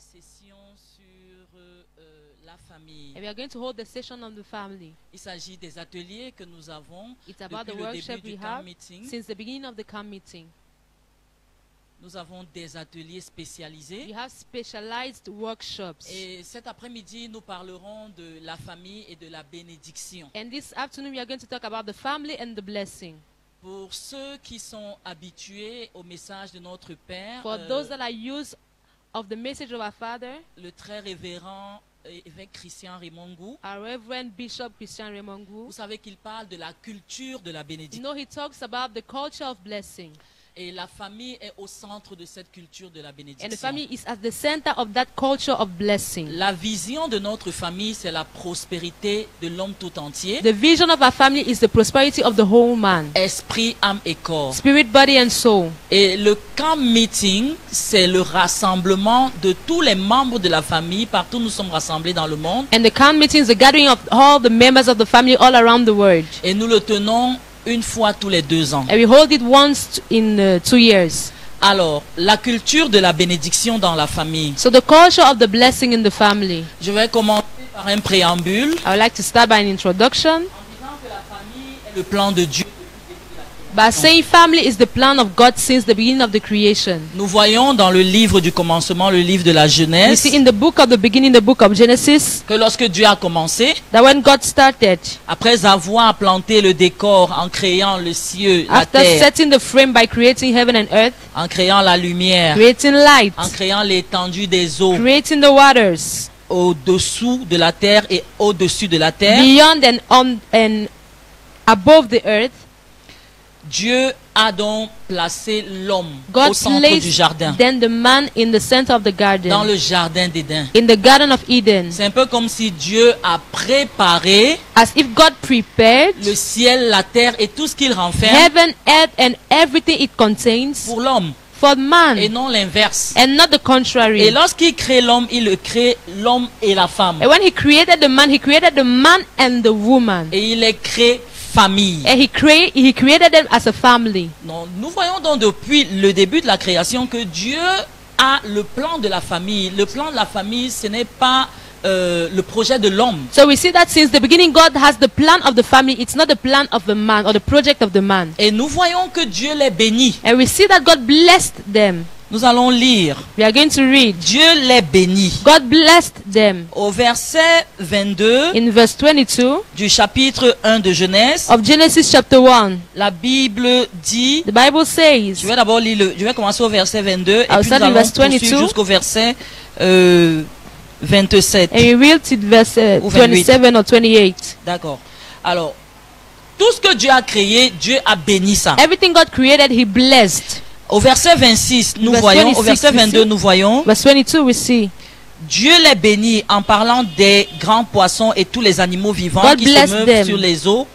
session sur la famille. And we are going to hold the session on the family. Il s'agit des ateliers que nous avons It's about the depuis le workshop début we du camp have meeting. since the beginning of the camp meeting. Nous avons des ateliers We spécialisés. have specialized workshops. Et cet après-midi, nous parlerons de la famille et de la bénédiction. And this afternoon we are going to talk about the family and the blessing. Pour ceux qui sont habitués au message de notre Père, For those that are used of the message of our Father, le très révérend évêque Christian Rémongou, our Reverend Bishop Christian Remongu, vous savez qu'il parle de la culture de la you bénédiction. know, he talks about the culture of blessing. Et la famille est au centre de cette culture de la And the bénédiction. family is at the center of that culture of blessing. La vision de notre famille, c'est la prospérité de l'homme tout entier, The vision of our family is the prosperity of the whole man, esprit, âme et corps. spirit, body, and soul. Et le camp meeting, c'est le rassemblement de tous les membres de la famille, partout où nous sommes rassemblés dans le monde. And the camp meeting is the gathering of all the members of the family all around the world. Et nous le tenons une fois tous les 2 ans. And we hold it once in 2 years. Alors, la culture de la bénédiction dans la famille. So the culture of the blessing in the family. Je vais commencer par un préambule. I would like to start by an introduction En disant que la famille est le plan de Dieu. by saying family is the plan of God since the beginning of the creation. Nous voyons dans le livre du commencement, le livre de la We Genèse, see in the book of the beginning, the book of Genesis, que lorsque Dieu a commencé, that when God started, après avoir planté le décor en créant le ciel, la after terre, setting the frame by creating heaven and earth, en créant la lumière, creating light, en créant l'étendue des eaux creating the waters, au-dessous de la terre et au-dessus de la terre, beyond and on and above the earth, Dieu a donc placé l'homme God au centre du placed jardin, then the man in the center of the dans garden, le jardin d'Éden. in the garden of Eden, C'est un peu comme si Dieu a préparé as if God prepared le ciel, la terre et tout ce qu'il renferme heaven, earth, and everything it contains pour l'homme, for man, et non l'inverse. and not the contrary. Et lorsqu'il crée l'homme, il le crée l'homme et la femme. And when he created the man and the woman. Et il les crée famille. And he created them as a family. Non, nous voyons donc depuis le début de la création que Dieu a le plan de la famille. Le plan de la famille, ce n'est pas le projet de l'homme. So we see that since the beginning, God has the plan of the family. It's not the plan of the man or the project of the man. Et nous voyons que Dieu les bénit. And we see that God blessed them. Nous allons lire. We are going to read. Dieu les bénit. God blessed them. Au verset 22 In verse 22 du chapitre 1 de Genèse, of Genesis chapter 1, la Bible dit, the Bible says, je vais d'abord lire je vais commencer au verset 22 et I'll puis nous start in allons verse 22. poursuivre jusqu'au verset 27. and we read to verse Ou 28. 27 or 28. D'accord. Alors, tout ce que Dieu a créé, Dieu a béni ça. Everything God created, he blessed. Au verset 26, nous Verse voyons, au 26, verset we 22, see. nous voyons, Verse 22, we see. Dieu les bénit en parlant des grands poissons et tous les animaux vivants God qui se bless meuvent them. sur les eaux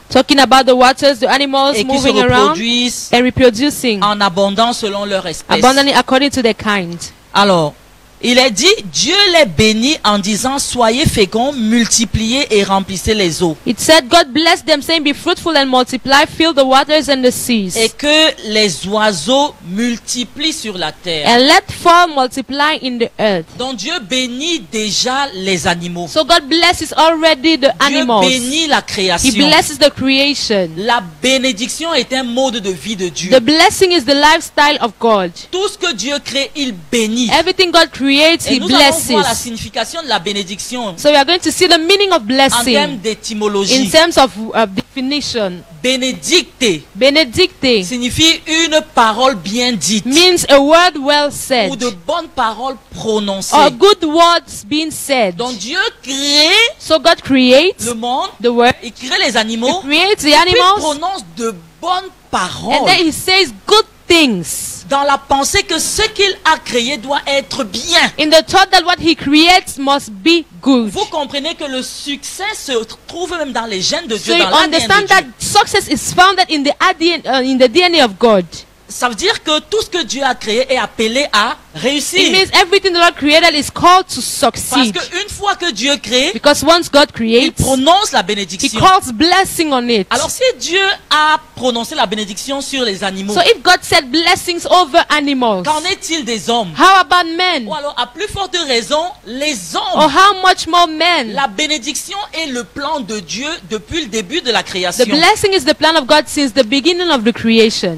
Talking about the waters, the animals et qui se moving around reproduisent and reproducing en abondance selon leur espèce. abundantly according to their kind. Alors, il est dit, Dieu les bénit en disant, soyez féconds, multipliez et remplissez les eaux. It said, God blessed them, saying, be fruitful and multiply, fill the waters and the seas, Et que les oiseaux multiplient sur la terre. and let fall multiply in the earth. Donc Dieu bénit déjà les animaux. So God blesses already the Dieu animals. bénit la He création. blesses the creation. La bénédiction est un mode de vie de Dieu. The blessing is the lifestyle of God. Tout ce que Dieu crée, il bénit. Everything God creates, Et He nous allons voir la blesses. signification de la bénédiction So we are going to see the meaning of en termes blessing d'étymologie. in terms of definition. Bénédicte Benedicte signifie une parole bien dite means a word well said ou de bonnes paroles prononcées. or good words being said. Donc Dieu crée So God creates le monde, the word, il crée les He animaux, creates the puis il animals, prononce de bonnes and paroles then He says good things dans la pensée que ce qu'il a créé doit être bien. in the thought that what He creates must be good. Vous comprenez que le succès se trouve même dans les gènes de So Dieu, you dans l'ADN de understand Dieu. that success is founded in the DNA of God. ça veut dire que tout ce que Dieu a créé est appelé à It réussir. means everything the Lord created is called to Parce succeed. qu'une fois que Dieu crée, Because once God il creates, prononce la He bénédiction. calls blessing on it. Alors si Dieu a prononcé la bénédiction sur les animaux, So if God said blessings over animals, qu'en est-il des hommes? how about men? Ou alors, à plus forte raison, les Or hommes. how much more men? La bénédiction est le plan de Dieu depuis le début de la The création. blessing is the plan of God since the beginning of the creation.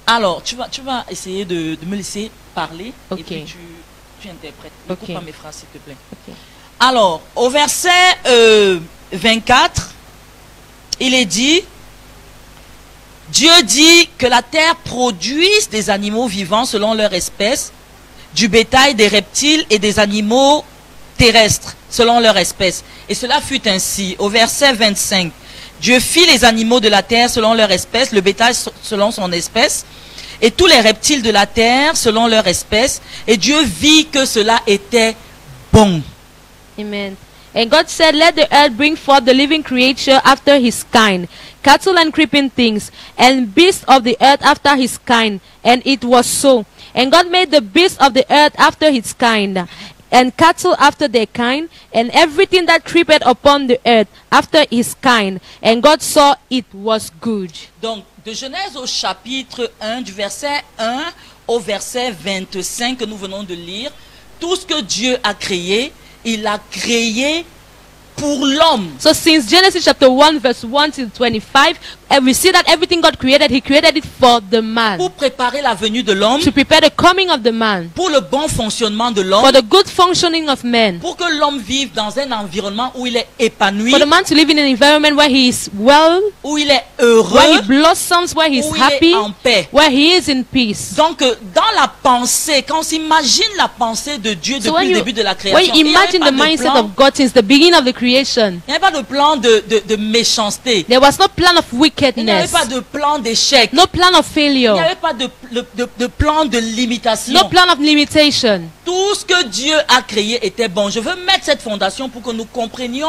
Alors, tu vas essayer de me laisser parler Ok. et puis tu interprètes. Ne Ok. coupe pas mes phrases, s'il te plaît. Okay. Alors, au verset 24, il est dit, Dieu dit que la terre produise des animaux vivants selon leur espèce, du bétail, des reptiles et des animaux terrestres selon leur espèce. Et cela fut ainsi. Au verset 25, Dieu fit les animaux de la terre selon leur espèce, le bétail selon son espèce, et tous les reptiles de la terre selon leur espèce. Et Dieu vit que cela était bon. Amen. And God said, let the earth bring forth the living creature after his kind, cattle and creeping things, and beasts of the earth after his kind. And it was so. And God made the beasts of the earth after his kind, and cattle after their kind, and everything that creepeth upon the earth after his kind. And God saw it was good. Donc, de Genèse au chapitre 1, du verset 1 au verset 25 que nous venons de lire, tout ce que Dieu a créé, il a créé pour l'homme. So since Genesis chapter 1 verse 1 to 25, and we see that everything God created, he created it for the man. Pour préparer la venue de l'homme, To prepare the coming of the man. pour le bon fonctionnement de For l'homme, the good functioning of men. pour que l'homme vive dans un environnement où il est épanoui, For the man to live in an environment where he is well, où il est where he heureux, blossoms, where he is où il happy, est en paix. where he is in peace. Donc, dans la pensée, quand on s'imagine la pensée de Dieu So depuis le début de la when création, you il n'y avait imagine pas the de mindset plan, of God since the beginning of the creation, il n'y avait pas de plan de méchanceté. there was no plan of Il n'y avait wickedness, pas de plan d'échec. no plan of Il n'y failure, avait pas de plan de limitation. no plan of limitation. Tout ce que Dieu a créé était bon. Je veux mettre cette fondation pour que nous comprenions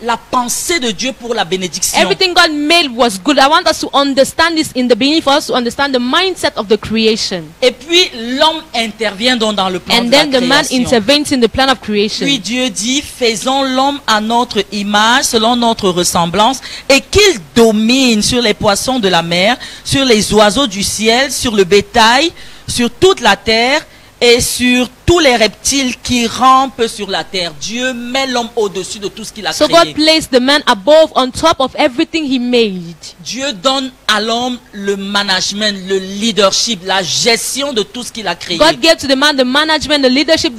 la pensée de Dieu pour la bénédiction. Everything God made was good. I want us to understand this in the beginning, for us to understand the mindset of the creation. Et puis l'homme intervient donc dans le plan And de la then the man création. intervenes in the plan of creation. Puis Dieu dit, faisons l'homme à notre image, selon notre ressemblance, et qu'il domine sur les poissons de la mer, sur les oiseaux du ciel, sur le bétail, sur toute la terre, et sur tous les reptiles qui rampent sur la terre. Dieu met l'homme au-dessus de tout ce qu'il a So créé. God placed the man above, on top of everything he made. Dieu donne à l'homme le management, le leadership, la gestion de tout ce qu'il a créé. God gave to the man the management, the leadership,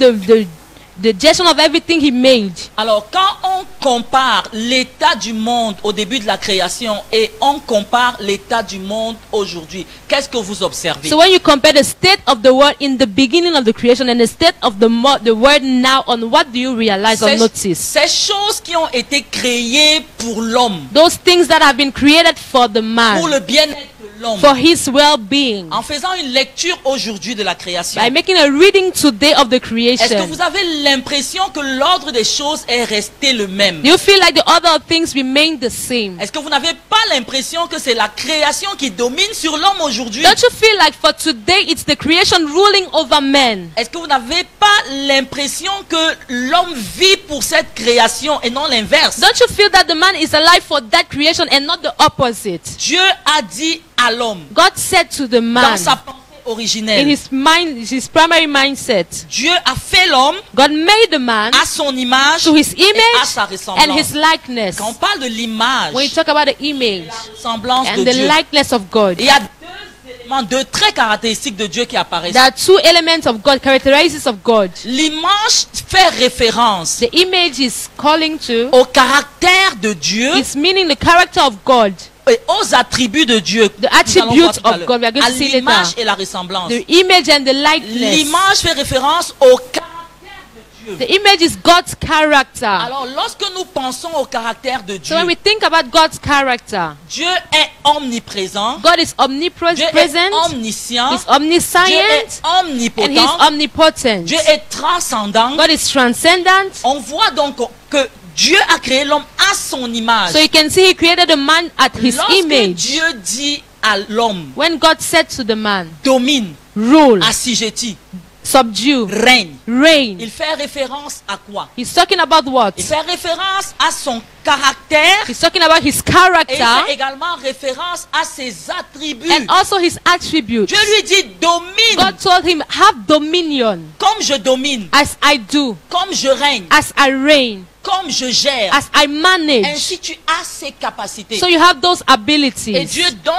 the gestion of everything he made. Alors, quand on compare l'état du monde au début de la création et on compare l'état du monde aujourd'hui, qu'est-ce que vous observez? So when you compare the state of the world in the beginning of the creation and the state of the world now, on what do you realize or notice? Ces choses qui ont été créées pour l'homme, Those things that have been created for the man, pour le bien-être de l'homme, for his well-being. en faisant une lecture aujourd'hui de la création, By making a reading today of the est-ce que creation, vous avez l'impression que l'ordre des choses est resté le même? do you feel like the other things remain the same? Est-ce que vous n'avez pas l'impression que c'est la création qui domine sur l'homme aujourd'hui? Don't you feel like for today it's the creation ruling over men? Est-ce que vous n'avez pas l'impression que l'homme vit pour cette création et non l'inverse? Don't you feel that the man is alive for that creation and not the opposite? Dieu a dit à l'homme, God said to the dans man, sa pensée in originelle, his mind, his primary mindset, Dieu a fait l'homme God made the man à son image to his et à image sa and ressemblance. his likeness. Quand on parle de l'image, When you talk about the image la ressemblance and de the Dieu, likeness of God, il y a deux éléments, deux traits caractéristiques de Dieu qui apparaissent. there are two elements of God, characteristics of God. L'image fait référence The image is calling to, au caractère de Dieu it's meaning the character of God, et aux attributs de Dieu. the Nous allons voir attributes tout à of l'heure. God. We are going À to see l'image later. et la ressemblance. The image and the likeness. L'image fait référence au caractère de Dieu. The image is God's character. Alors, lorsque nous pensons au caractère de Dieu, So when we think about God's character, Dieu est omniprésent, God is Dieu est omnipresent, omniscient, He's Dieu est omniscient, and He's omnipotent, omnipotent. Dieu est transcendant. God is transcendent. On voit donc que Dieu a créé l'homme à son image. So you can see He created a man at His Lorsque image. Dieu dit à l'homme, when God said to the man, domine, rule, assujetti, subdue, règne, reign, il fait référence à quoi? he's talking about what? Il fait référence à son caractère He's talking about his et il character fait également référence à ses attributs. and also his attributes. Dieu lui dit domine God told him, have dominion comme je domine, as I do, comme je règne, as I reign, comme je gère. as I manage. Ainsi tu as ces capacités. So you have those Et abilities. Dieu donne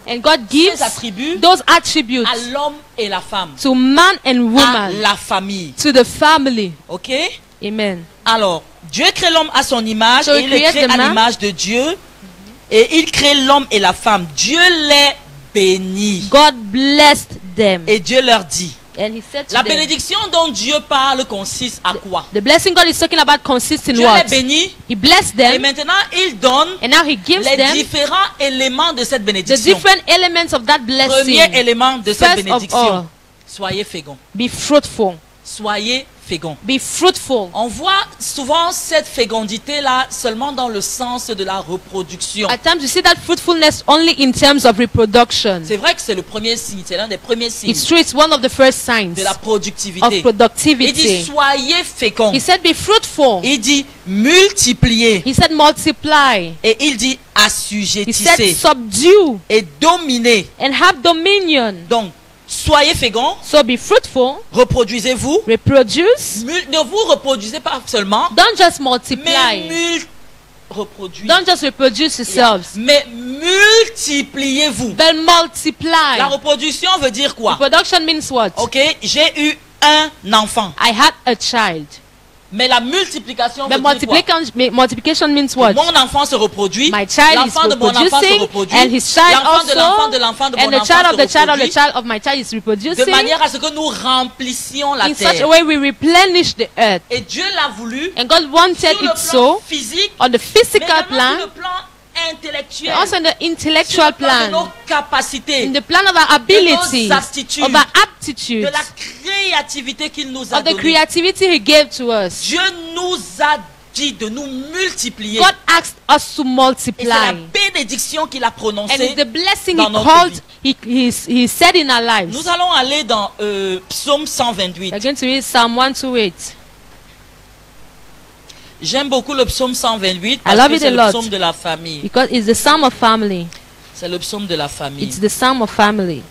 And God gives ces attributs those attributes à l'homme et la femme, to man and à woman, la famille. to the family. Ok? Amen. Alors, Dieu crée l'homme à son image So et he il le creates crée the à man. l'image de Dieu. Et il crée l'homme et la femme. Dieu les bénit. God blessed them. Et Dieu leur dit. And he said to La them, bénédiction dont Dieu parle consiste à quoi? the blessing God is talking about consists in Dieu les what? bénit He blessed et them, maintenant il donne and now he gives les them différents éléments de cette the bénédiction. different elements of that Premier blessing. élément de cette First of bénédiction. all, Soyez féconds. be fruitful. Soyez féconds. Be fruitful. On voit souvent cette fécondité-là seulement dans le sens de la reproduction. At times you see that fruitfulness only in terms of reproduction. C'est vrai que c'est le premier signe, c'est l'un des premiers signes It's true, it's one of the first signs de la of productivité. Il dit productivity. soyez féconds. He said, be fruitful. Il dit multipliez. He said, multiply. Et il dit He said, assujettissez subdue et dominez. and have dominion. Donc, soyez féconds, So be fruitful, reproduisez-vous. reproduce. Ne vous reproduisez pas seulement, Don't just mais multiply. reproduisez. Don't just reproduce yourselves, Mais multipliez-vous. but multiply. La reproduction veut dire quoi? Reproduction means what? Ok, j'ai eu un enfant. I had a child. Mais la multiplication But veut dire quoi? multiplication means what? Mon enfant se reproduit, My child is l'enfant de mon enfant se reproducing, reproduit, and his child l'enfant de l'enfant also, de l'enfant de and mon the enfant child of se the child of the reproduit, child of my child is de reproducing. manière à ce que nous remplissions la In such a terre. way we replenish the earth. Et Dieu l'a voulu And God wanted sur le it plan so physique, on the mais physical également sur plan, le plan intellectuel, also on the sur intellectual le plan de nos plan, capacités, in the plan of our abilities, aptitudes, of our de aptitudes, la créativité qu'il nous a of the donnée. creativity He gave to us. Dieu nous a dit de nous multiplier. God asked us to Et c'est la multiply. bénédiction qu'il a And prononcée. it's the blessing dans He notre called, vie. he said in our lives. Nous allons aller dans Psaume 128. We're going to read Psalm 128. J'aime beaucoup le psaume 128 I parce love que it c'est a le lot. psaume de la famille. Because it's the psalm of family. C'est le psaume de la famille. It's the psalm of family.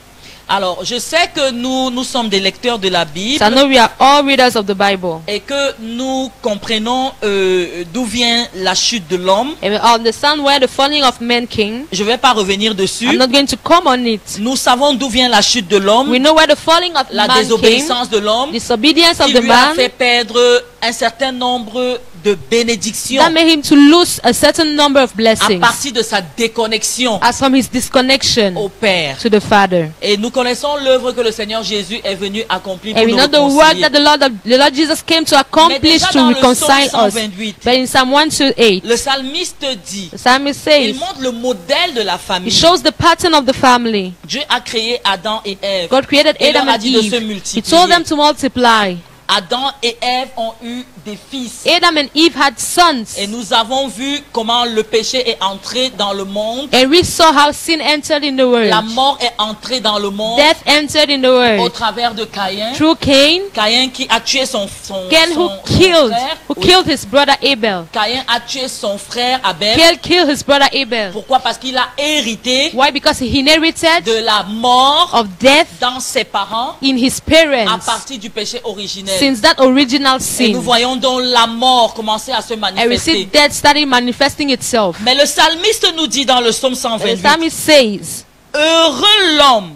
Alors, je sais que nous sommes des lecteurs de la Bible So I know we are all readers of the Bible. et que nous comprenons d'où vient la chute de l'homme. And we understand where the falling of man came. Je ne vais pas revenir dessus. I'm not going to come on it. Nous savons d'où vient la chute de l'homme, We know where the falling of la man came. désobéissance de l'homme, Disobedience of qui the lui a man fait perdre un certain nombre de bénédictions that made him to lose a certain number of à blessings partir de sa déconnexion as from his disconnection au Père. to the Father. Et nous connaissons l'œuvre que le Seigneur Jésus est venu accomplir pour And we nous know the work réconcilier. that the Lord Jesus came to Mais accomplish déjà to dans le psaume reconcile us. 128, But in Psalm 128, le psalmiste dit, the psalmist il says, montre le modèle de la he famille. shows the pattern of the family. Dieu a créé Adam et Ève. God created Et leur Adam a and dit de se Eve. He multiplier. told them to multiply. Adam et Ève ont eu des fils. Adam and Eve had sons. Et nous avons vu comment le péché est entré dans le monde. And we saw how sin entered in the La world. mort est entrée dans le monde Death entered in the au world. travers de Caïn. Through Cain. Caïn qui a tué son Cain who frère. Oui. killed his brother Abel. Caïn a tué son frère Abel. Cain killed his brother Abel. Pourquoi? Parce qu'il a hérité Why? Because he inherited de la mort of death dans ses parents in his à parents partir du péché originel. since that original Et nous sin. voyons donc la mort commencer à se And we see manifester. death starting manifesting itself. Mais le psalmiste nous dit dans le psaume The 128, psalmist says, heureux l'homme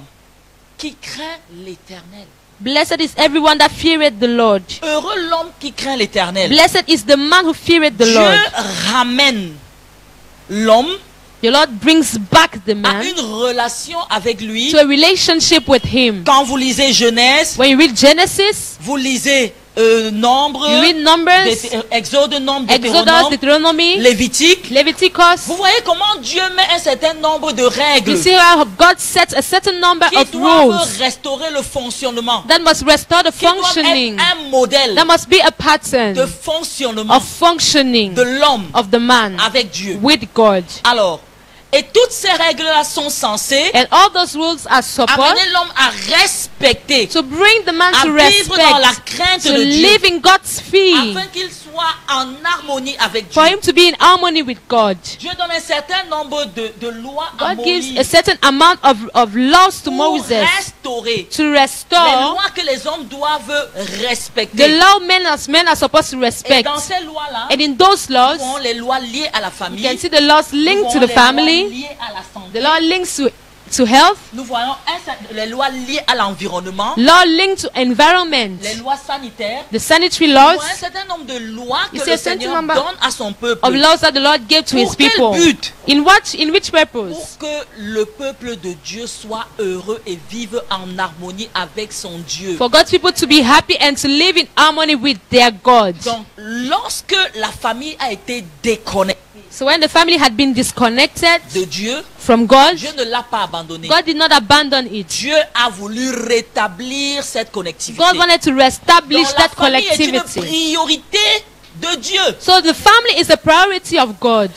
qui craint l'éternel. blessed is everyone that feareth the Lord. Heureux l'homme qui craint l'éternel. Blessed is the man who feareth the Dieu Lord. ramène l'homme The Lord brings back the à man une relation avec lui. to a relationship with him. Quand vous lisez Genèse, When you read Genesis, vous lisez Nombre, you read Numbers, Exode, Nombre, Exodus, Deutéronome, Deuteronomy, Lévitique. Leviticus. Vous voyez comment Dieu met un certain nombre de règles You see how God sets a certain number qui of doivent rules restaurer le fonctionnement, that must restore the qui doivent functioning. être un modèle There must be a pattern de fonctionnement of functioning de l'homme of the man avec Dieu. with God. Alors, Et toutes ces règles-là sont censées And all those rules are supposed amener l'homme à respecter, to bring the man à to vivre dans la respect, crainte to de Dieu, live in God's fear, afin qu'il soit en harmonie avec for Dieu. him to be in harmony with God. Dieu donne un certain nombre de lois à God gives a Moïse certain amount of laws to pour Moses restaurer to les restore lois que les hommes doivent the respecter. law men are supposed to Et respect. dans ces lois-là, And in those nous laws, avons les lois liées à la you famille, can see the laws nous linked to voyons the les lois family, liées à la santé, the law links to health, nous voyons les lois liées à l'environnement, law linked to environment, les lois sanitaires. the sanitary Nous laws, voyons un certain nombre de lois que You see le a certain Seigneur number donne à son peuple. of laws that the Lord gave to his Pour quel people. but? In which purpose? Pour que le peuple de Dieu soit heureux et vive en harmonie avec son Dieu. For God's people to be happy and to live in harmony with their God. Donc, lorsque la famille a été déconnectée So when the family had been disconnected de Dieu, from God, Dieu ne l'a pas abandonné. God did not abandon it. Dieu a voulu rétablir cette connectivité. God wanted to reestablish Donc, la that famille est une collectivity. priorité de Dieu. So the family is a priority of God.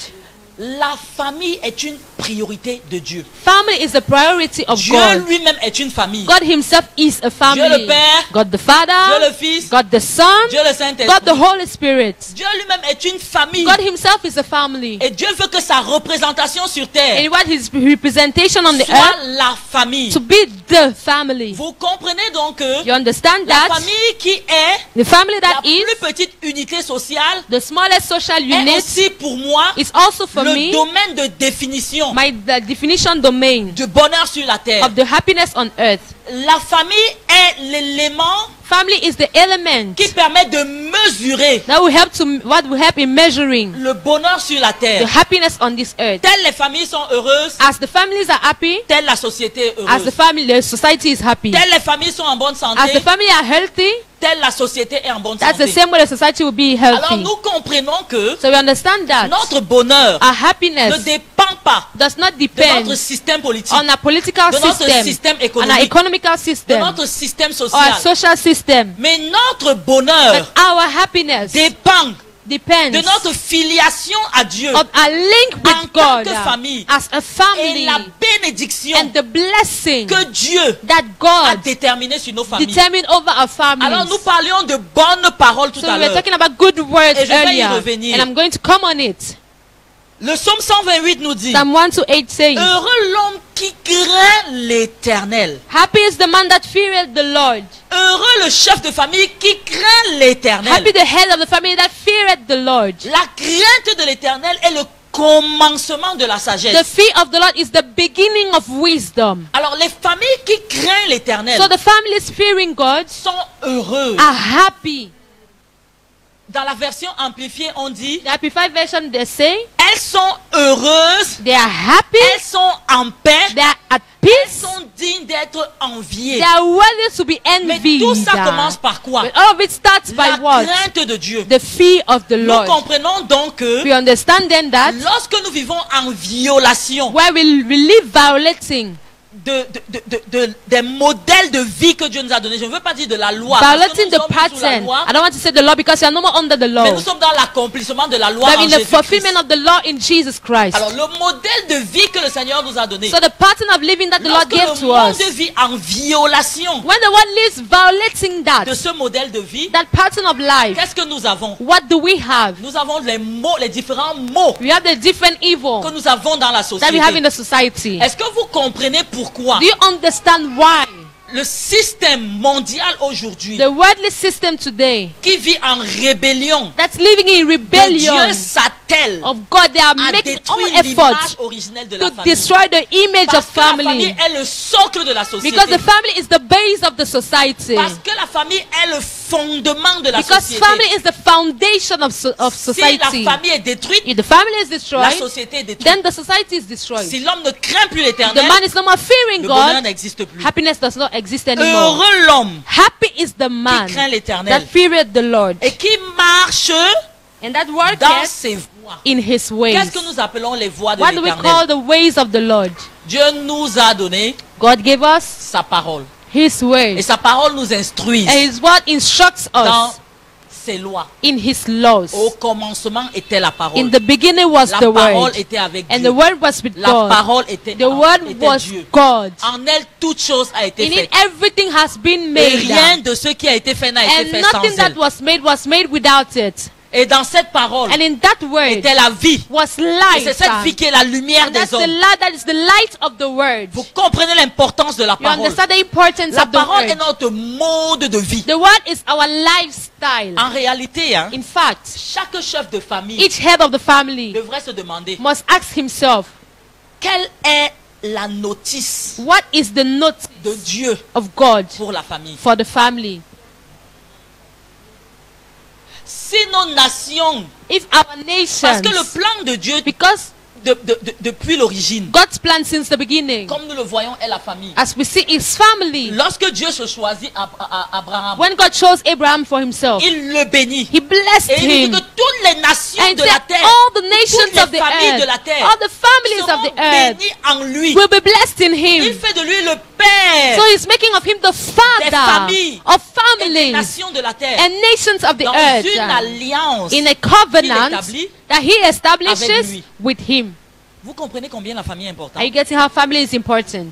La famille est une priorité de Dieu. Family is a priority of Dieu God. lui-même est une famille. God himself is a family. Dieu le Père, God the Dieu Father, le Fils, God the Son, Dieu le God the Saint-Esprit. Holy Spirit. Dieu lui-même est une famille. God himself is a family. Et Dieu veut que sa représentation sur terre And what his representation on the soit earth la famille. to be the family. Vous comprenez donc que You understand la that? famille qui est The family la that is plus petite unité sociale the smallest social est unit aussi pour moi is also for le me domaine de définition the definition domain du bonheur sur la terre. of the happiness on earth. La famille est l'élément Family is the element qui permet de mesurer that will help in measuring le bonheur sur la the terre. happiness on this earth. Telles les familles sont heureuses, As the families are happy, telle la société est as the heureuse. the society is happy. Telles les familles sont en bonne As santé, the family are healthy, telle la société est en bonne that's the santé. same way the society will be Alors healthy. nous comprenons que So we understand that notre bonheur our ne happiness dépend pas does not de depend notre système politique, on our political de notre system, système on our économique, economical de system, notre système or our social. social system. Mais notre But bonheur our happiness dépend depends de notre filiation à Dieu of our link en with tant God que famille as a et family la bénédiction and the blessing que Dieu that a God déterminée sur nos familles. determined over our Alors families. nous parlions de bonnes paroles tout So à we were l'heure. talking about good words Et je vais y earlier, revenir. and I'm going to come on it. Le psaume 128 nous dit: Psalm 128 says, heureux l'homme qui craint l'Éternel. happy is the man that feareth the Lord. Heureux le chef de famille qui craint l'Éternel. Happy the head of the family that feareth the Lord. La crainte de l'Éternel est le commencement de la The sagesse. fear of the Lord is the beginning of wisdom. Alors les familles qui craignent l'Éternel So the families fearing God sont heureuses. are happy. Dans la version amplifiée, on dit: The Amplified version, they say, elles sont heureuses, they are happy, elles sont en paix, they are at elles peace, sont dignes d'être enviées. they are worthy to be Mais envied. tout ça commence par quoi? But all of it starts La by what? crainte de Dieu. The fear of the Nous Lord. comprenons donc que We understand then that lorsque nous vivons en violation where we live violating, des modèles de vie que Dieu nous a donnés, je ne veux pas dire de la loi, parce que violating nous the sommes sous la pattern. loi, I don't want to say the law because you are no more under the mais law. nous sommes dans l'accomplissement de la loi But en in the Jésus-Christ. fulfillment of the law in Jesus Christ. Alors le modèle de vie que le Seigneur nous a donné, So the pattern of living that the Lord lorsque gave le to monde us, vit en violation when the one lives violating that, de ce modèle de vie, that pattern of life, qu'est-ce que nous avons? what do we have? Nous avons les mots, les différents mots We have the different que evil nous avons dans la that we have in société. the society. Est-ce que vous comprenez pourquoi Do you understand why le système mondial aujourd'hui the worldly system today qui vit en rébellion that's living in de rebellion Dieu s'attelle of God, they are à making all détruire l'image efforts originelle de la to famille. destroy the image Parce of que la famille family. est le socle de la société. Because the family is the base of the society. Parce que la famille est le fondement de la Because société. family is the foundation of Si society. la famille est détruite, If the family is la destroyed, société est détruite. then the society is destroyed. Si l'homme ne craint plus The l'Éternel, man is no more fearing le bonheur God, n'existe plus. happiness does not exist anymore. Heureux l'homme Happy is the man qui craint that l'Éternel feareth the Lord et qui marche and that dans worketh ses voies. in his ways. Qu'est-ce que nous appelons les voies de What do we call l'Éternel? the ways of the Lord? Dieu nous a donné God gave us sa parole. his Et way. sa parole nous instruit And his word instructs dans us ses lois. in his laws. Au commencement était la parole. In the beginning was La the parole word, était avec and Dieu. the word was with La God. parole était, The word était was Dieu. God. En elle, toute chose a été In it, faite. everything has been Et made. rien de ce qui a été fait n'a été And fait sans nothing that elle. was made without it. Et dans cette parole And in that word était la vie. was Et light. c'est cette vie qui est la lumière And that's des the hommes. light, that is the light of the word. Vous comprenez l'importance de la You parole. understand the importance La of the parole est word. notre mode de vie. The word is our lifestyle. En réalité, hein, In fact, chaque chef de famille each head of the family devrait se demander must ask himself, quelle est la notice what is the note de Dieu of God pour la famille. for the family? Si nos nations, If our parce que le nations, plan de Dieu because depuis l'origine, God's plan since the beginning, comme nous le voyons, est la famille. as we see, is family. Lorsque Dieu se choisit Abraham, When God chose Abraham for himself, il le bénit. he blessed Et il dit him. que toutes les nations And de la said, terre, all the toutes nations les of the familles de earth, la terre all the families of the seront earth bénies en lui. will be blessed in Il him. fait de lui le père So he's making of him the father familles of et des families nations de la terre. and nations of the Dans earth, une alliance. in a covenant établit that he avec establishes lui. with him. Vous comprenez combien la famille est importante. Are you getting how family is important?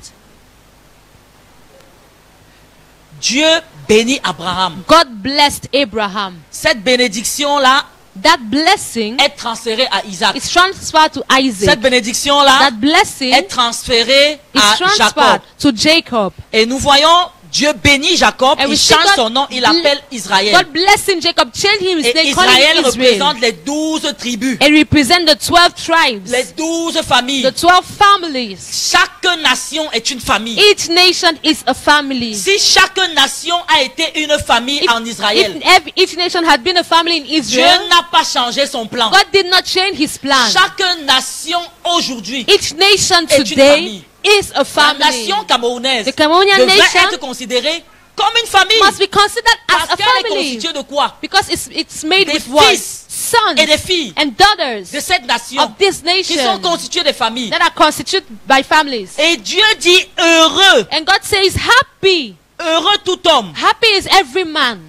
Dieu bénit Abraham. God blessed Abraham. Cette bénédiction-là That blessing est transférée à Isaac. is transferred to Isaac. Cette bénédiction-là That blessing est transférée is à Jacob. transferred to Jacob. Et nous voyons Dieu bénit Jacob, And il we see change God son nom, il l'appelle Israël. God blessing Jacob, changing his Et name, calling Israël him Israel. représente les 12 tribus, And represent the 12 tribes, les 12 familles. the 12 families. Chaque nation est une famille. Each nation is a family. Si chaque nation a été une famille en Israël, Each nation had been a family in Dieu Israel, n'a pas changé son plan. God did not change his plan. Chaque nation aujourd'hui, Each nation est une today famille. is a la family. nation camerounaise The Cameroonian devrait nation être considérée comme une famille. must be considered as Parce a qu'elle est family constituée de quoi? because it's made Des with what? fils Sons et des filles and daughters de cette nation of this qui sont nation constituées des familles. that are constituted by families. Et Dieu dit heureux, And God says, happy. heureux tout homme Happy is every man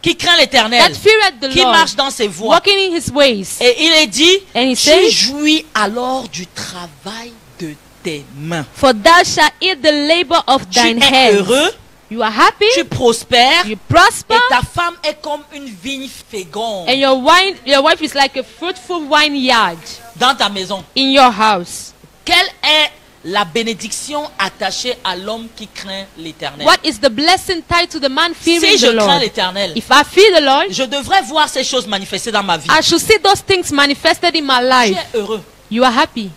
qui craint l'Éternel, that feareth the qui Lord, marche dans ses voies. walking in his ways. Et il est dit, And he tu says, jouis alors du travail de tes mains. For thou shalt eat the labor of Tu thine es hands. heureux, You are happy, tu prospères, you et prosper, ta femme est comme une vigne féconde and your wife is like a fruitful vineyard dans ta maison. in your house. Quelle est la bénédiction attachée à l'homme qui craint l'Éternel? What is the blessing tied to the man fearing Si je the crains Lord? l'Éternel, If I fear the Lord, je devrais voir ces choses manifestées dans ma vie. I should see those things manifested in my Tu life. es heureux, You are happy,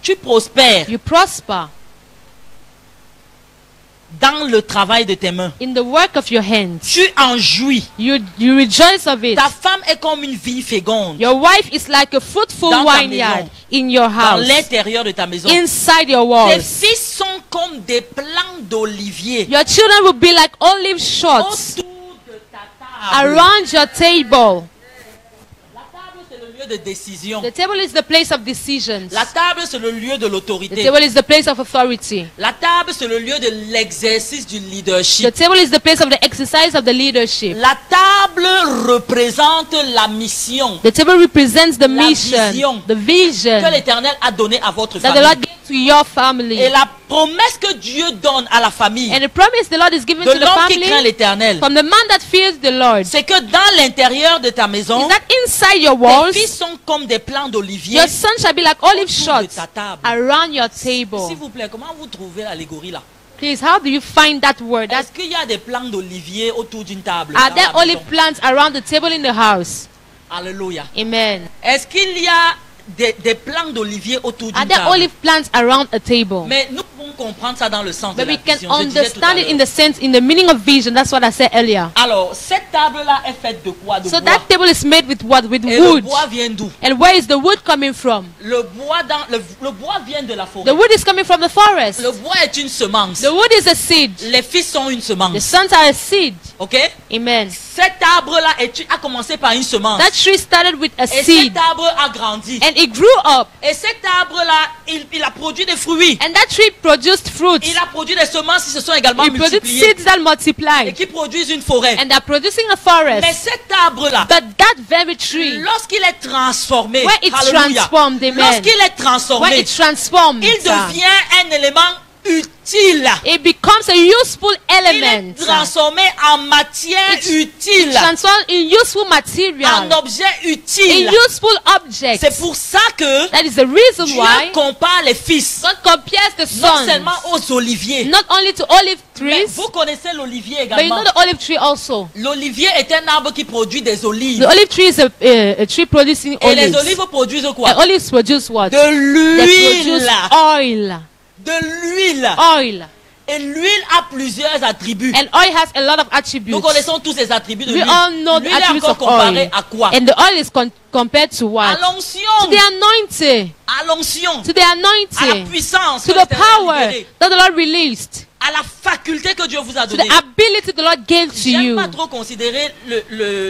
tu prospères you prosper dans le travail de tes mains. in the work of your hands. Tu en jouis. You rejoice of it. Ta femme est comme une vigne féconde Your wife is like a fruitful Dans ta vineyard maison. in your dans house, l'intérieur de ta maison. inside your Tes walls. fils sont comme des plants d'olivier Your children will be like olive shoots autour de ta table. around your table. La table, c'est le lieu de décision. The table is the place of decisions. La table, c'est le lieu de The l'autorité. table is the place of authority. La table, c'est le lieu de l'exercice du The leadership. table is the place of the exercise of the leadership. La table représente la mission The table represents the vision mission, the que vision l'Éternel a donnée à votre that the Lord famille. gave to your family. Et la promesse que Dieu donne à la famille And the promise the Lord is given de to the l'homme qui craint family l'Éternel, from the man that fears the Lord c'est que dans l'intérieur de ta maison, is that inside your tes walls, fils sont comme des plants d'olivier your son shall be like olive autour de shots ta table. around your S'il table. vous plaît, comment vous trouvez l'allégorie là? Please, how do you find that word? Est-ce qu'il y a des plants d'olivier autour d'une table? Are dans there la olive maison? plants around the table in the house? Alléluia. Amen. Est-ce qu'il y a des plants d'olivier autour Are d'une there table? olive plants around a table? Mais nous pouvons comprendre ça dans le sens de But la we can vision. Je disais tout à understand it in l'heure. the sense, in the meaning of vision. That's what I said earlier. Alors, cette table-là est faite de quoi? De So bois. that table is made with what? With Et le wood. bois vient d'où? And where is the wood coming from? Le bois vient de la forêt. The wood is coming from the forest. Le bois est une semence. The wood is a seed. Les fils sont une The semence. sons are a seed. Ok? Amen. Cet arbre-là a commencé par une semence. That tree started with a Et seed, cet arbre a grandi. and it grew up. Et cet arbre-là, il a produit des fruits. And that tree produced fruits. Il a produit des semences qui se sont également It produced multipliées seeds that et multiplied. qui produisent une forêt. And they're producing a Mais forest. cet arbre-là, But that very tree, lorsqu'il est transformé, when it's alléluia, transformed, amen. lorsqu'il est When transformé, it's transformed, il devient un élément utile. it becomes a useful Il est element. transformé en matière It's utile, Transformed in useful en material, objet a utile. useful object. C'est pour ça que That is the reason Dieu why compare les fils God compares the non sons seulement aux oliviers, not only to olive mais trees, vous connaissez l'olivier but you également. know the olive tree also. L'olivier est un arbre qui produit des The olives. olive tree is a tree producing Et les olives. olives produisent quoi? And olives produce what? De They l'huile. produce oil. De l'huile. Oil. Et l'huile a plusieurs attributs. And oil has a lot of attributes. Nous connaissons tous ces attributs de We l'huile. all know the L'huile est attributes encore of comparée oil. à quoi? And the oil is compared to À what? To l'onction. the anointing. À l'onction. To the À la anointing. puissance. To que the l'Éternel a power libérée. that the Lord released. À la faculté que Dieu vous a To donnée. the ability the Lord gave to J'aime you. pas trop considérer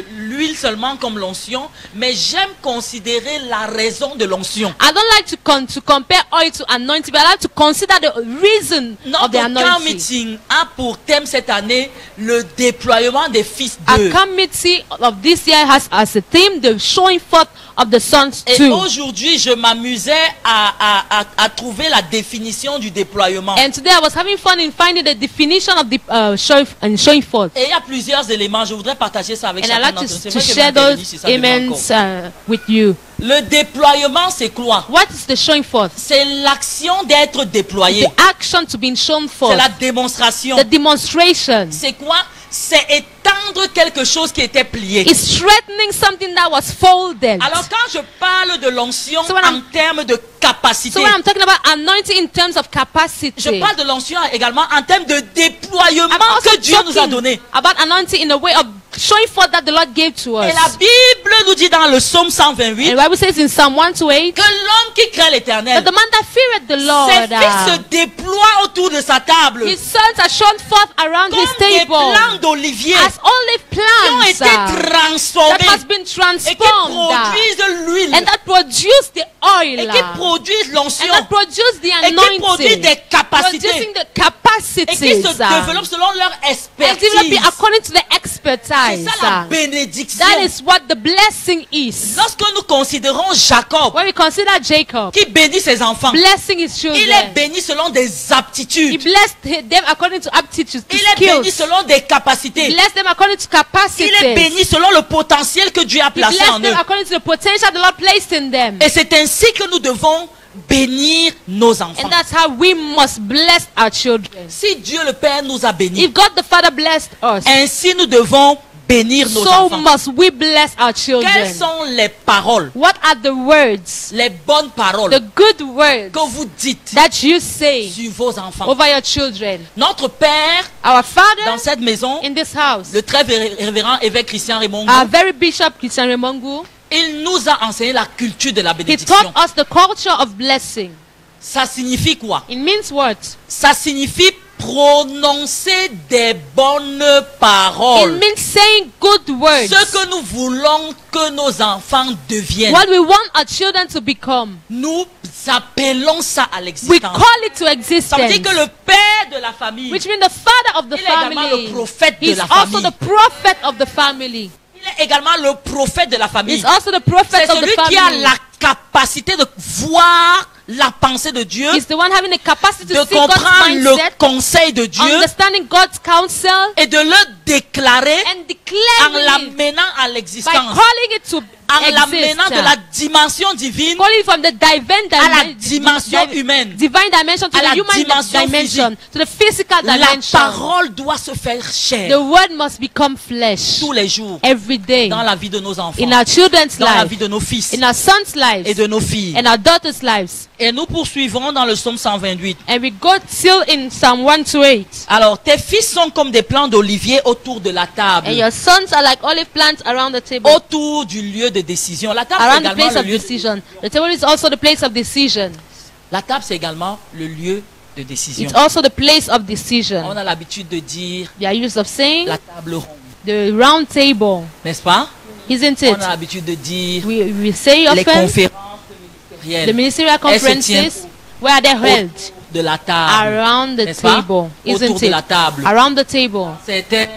l'huile seulement comme l'onction, mais j'aime considérer la raison de l'onction. I don't like to compare oil to anointing, but I like to consider the reason of the Notre camp anointing. meeting a pour thème cette année le déploiement des fils Our d'eux. committee of this year has as a theme the showing forth of the sons Et too. aujourd'hui, je m'amusais à trouver la définition du déploiement. And today I was having fun in finding the definition of the showing forth. Et il y a plusieurs éléments. Je voudrais partager ça avec And I'd chacun like d'entre nous. C'est to vrai que share je vais intervenir those sur ça demain amens encore. with you. Le déploiement, c'est quoi? What is the showing forth? C'est l'action d'être déployé. The action to be shown C'est forth. la démonstration. The demonstration. C'est quoi? C'est étendre quelque chose qui était plié. It's strengthening something that was folded. Alors quand je parle de l'onction So when en termes de capacité, So when I'm talking about anointing in terms of capacity, je parle de l'onction également en termes de déploiement I'm also que Dieu nous a donné. about anointing in a way of showing forth that the Lord gave to us. Et la Bible nous dit dans le psaume 128 And the Bible says in Psalm 128 que l'homme qui craint that l'éternel, the man that feareth the Lord, ses fils se déploient autour de sa table his sons are shown forth around comme his des table plants d'olivier as olive qui ont plants été that transformés has been et qui transformed produisent l'huile and that produce the oil et qui produisent and l'onction that produce the et qui produisent anointing, des capacités producing the et qui capacities se développent selon leur and develop expertise. according to the C'est expertise. ça la bénédiction. That is what the blessing is. Lorsque nous considérons Jacob When we consider Jacob qui bénit ses enfants, blessing his il est children, béni selon des he aptitudes. blessed them according to aptitudes, to Il est béni skills. selon des He capacités. blessed them according to Il capacities. est béni selon le potentiel que Dieu a He placé en blessed eux. them according to the potential the Lord placed in them. Et c'est ainsi que nous devons bénir nos enfants. And that's how we must bless our children. Si Dieu le Père nous a bénis, If God the Father blessed us, ainsi nous devons bénir nos so enfants. must we bless our Quelles children. sont les paroles, What are the words, les bonnes paroles the good words que vous dites that you say sur vos enfants? over your children? Notre Père, Our dans Father cette maison, in this house, le très révérend évêque Christian Raymond, our very Bishop Christian Remongu, il nous a enseigné la culture de la he bénédiction. taught us the culture of blessing. Ça signifie quoi? It means what? Ça signifie prononcer des bonnes It paroles. means saying good words. Ce que nous voulons que nos enfants deviennent. What we want our children to become. Nous appelons ça à We l'existence. call it to Ça veut existence. dire que le père de la famille, Which means the father of the il est également family. le prophète de He's la also famille. the prophet of the family. Il est également le prophète de la famille. He's also the prophet C'est of the celui qui a family. la capacité de voir la pensée de Dieu, He's the one having the capacity de to see God's comprendre le mindset, conseil de Dieu understanding God's counsel, et de le déclarer and en declaring it l'amenant à by l'existence, calling it to en l'amenant de la exist. dimension divine Calling it from the à la dimension humaine. divine dimension to à la the human dimension dimension, to the physical La dimension. parole doit se faire The chair word must become flesh tous les jours every day dans la vie de nos enfants, in our children's dans la life, vie de nos fils in our sons' lives, et de nos filles. and our daughters' lives. Et nous poursuivrons dans le psaume 128. And we go still in Psalm 128. Alors, tes fils sont comme des plants d'olivier autour de la table, And your sons are like olive plants around the table, autour du lieu de décision. La table, c'est around the également place le of lieu. decision. The table is also the place of decision. La table, c'est également le lieu de décision. It's also the place of On decision. a l'habitude de dire We are used of saying la table ronde, the round table, n'est-ce pas? isn't On it? a l'habitude de dire We say les often conférences the ministérielles ministerial elles se tiennent conferences, where they're held de la table, around the n'est-ce pas? table, Autour isn't de la it? table. Around the table. Certaines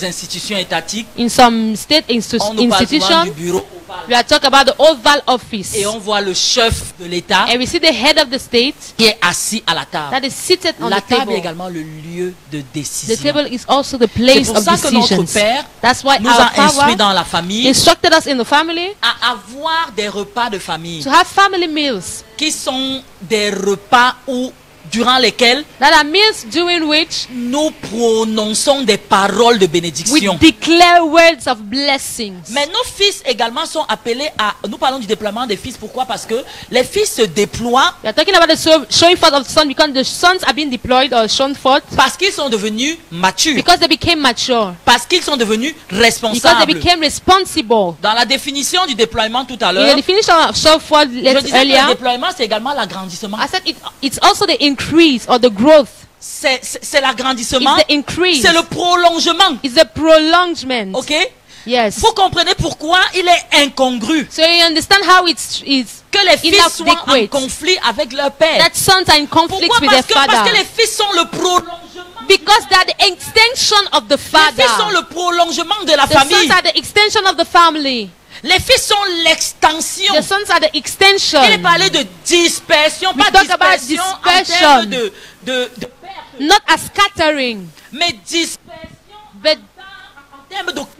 institutions étatiques, In some state on nous parle souvent du institutions, bureau ovale. we are talking about the Oval Office. Et on voit le chef de l'État And we see the head of the state qui est assis à la table. that is seated on La the table est table. également le lieu de The décision. table is also the C'est place pour of ça que notre decisions. Père That's why nous our a instruit Father dans la famille instructed us in the family à avoir des repas de famille to have family meals qui sont des repas où, durant lesquels that are meals during which nous prononçons des paroles de we bénédiction. declare words of blessings. Mais nos fils également sont appelés à... Nous parlons du déploiement des fils. Pourquoi? Parce que les fils se déploient We are talking about the showing forth of the son because the sons are being deployed or shown forth parce qu'ils sont devenus matures, because they became mature, parce qu'ils sont devenus because they responsables. became responsible. Dans la définition du déploiement tout à In l'heure, the definition of show forth je disais que le earlier, déploiement, c'est également l'agrandissement. I said it's also the increase or the growth. C'est l'agrandissement, It's the increase. c'est le prolongement. It's the prolongement. Ok? Yes. Vous comprenez pourquoi il est incongru So you understand how it's que les fils soient en inadequate conflit avec leur père. that sons are in conflict Pourquoi? with their Parce father. que les fils sont le prolongement. Because they are the extension of the Les fils sont father. le prolongement de la The famille. sons are the extension of the family. Les fils sont l'extension. The sons are the extension. Il est parlé de dispersion, We pas talk about dispersion en dispersion. termes de perte, Not as scattering, mais dispersion but en termes d'occupation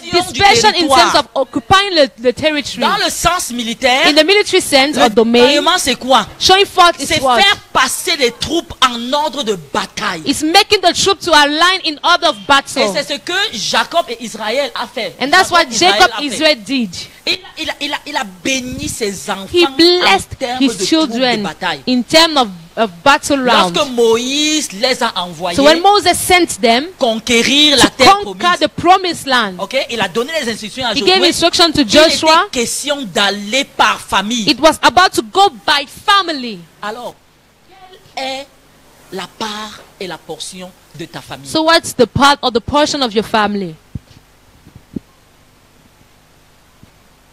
du dispersion in terms territoire. of occupying the territory. Dans le sens militaire, In the military sense le or domain, déploiement c'est quoi? showing forth is C'est what? faire passer les troupes en ordre de bataille. It's making the troops to align in order of Et battle. c'est ce que Jacob et Israël a fait. And that's what Jacob a fait. Israel did. Il a béni ses enfants He en blessed termes de his troupes de children bataille. in terms of battle round. Lorsque Moïse les a envoyés So when Moses sent them conquérir la to terre conquer promise, the promised land, ok, il a donné les instructions à he gave Josué. instruction to Il Joshua. était question d'aller par famille. It was about to go by family. Alors, quelle est la part et la portion de ta famille? So what's the part or the portion of your family?